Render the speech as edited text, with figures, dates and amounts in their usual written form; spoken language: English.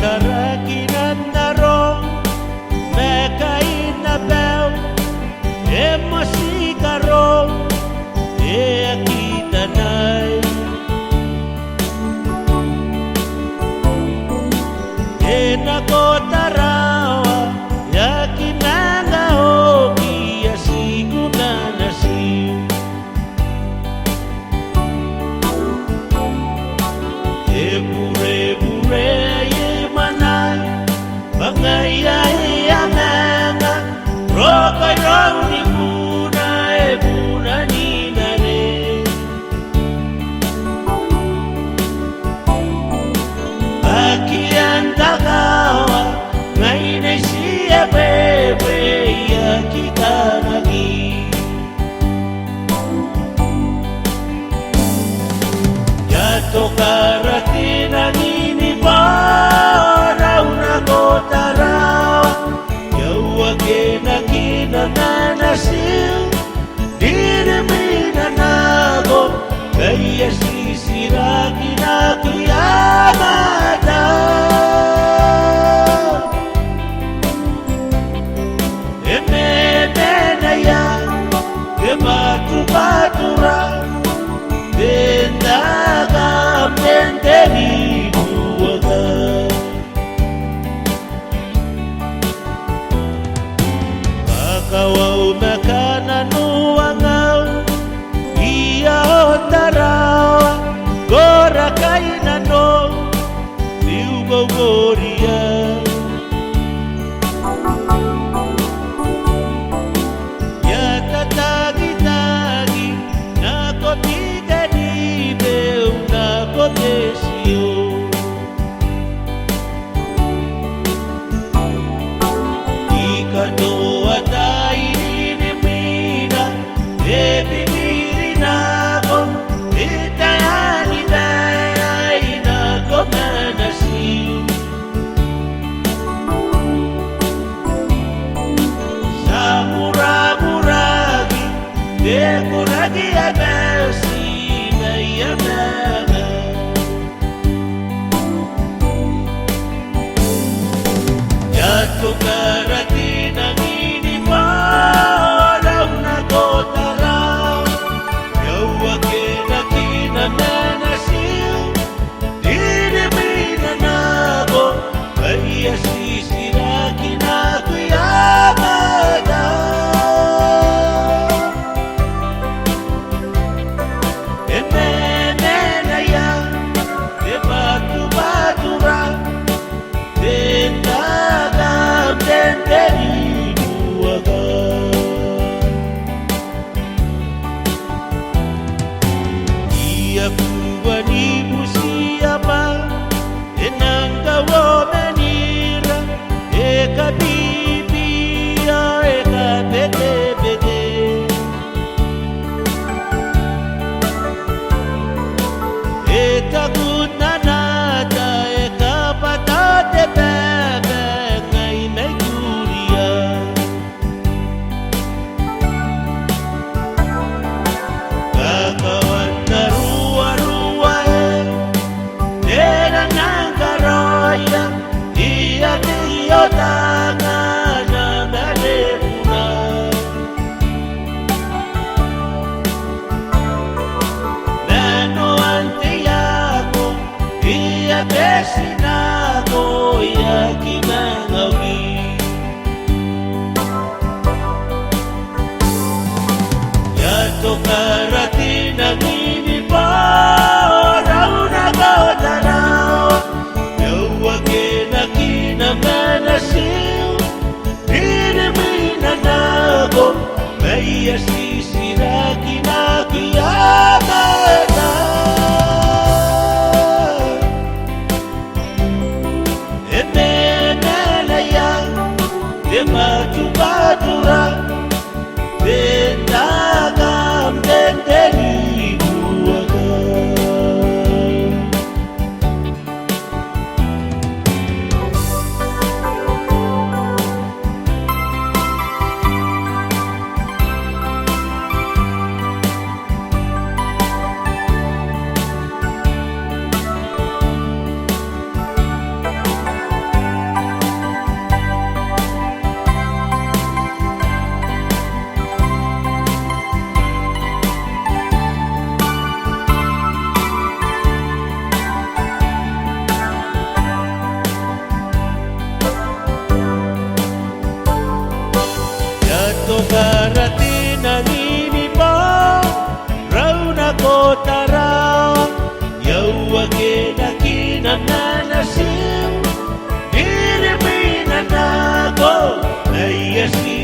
Karakinan narong mekain na bel masih karong kita nai nako tarawa yakinanga hoki asiguna nasi pure Ngayayamanga rokai rauni muna ebuna ninare Bakian takawa ngaine siya bebe ya kita lagi Yato karatina ngini ba Nasil diri minanago kaya sisiragi na kiyamada emenaya kematu-batura dendagam denderi buaga Kawau makanan nuangau Iya otarawa Gora kainan no Liugo goria Ya tatagi-tagi Nako tiga di beu Nako tesio Ika doa Kuragi abasi bayamana Jatuh karati nangini parau nakotarau Yawa kena nanasil Diri minanago Kaya sisiraki na kuyamada Desinago ya kimangawi Ya tokarati nangini parau nagotanao Yawa kena kinamanasil Diri minanago Maya sisiraki na kiyamata And then στη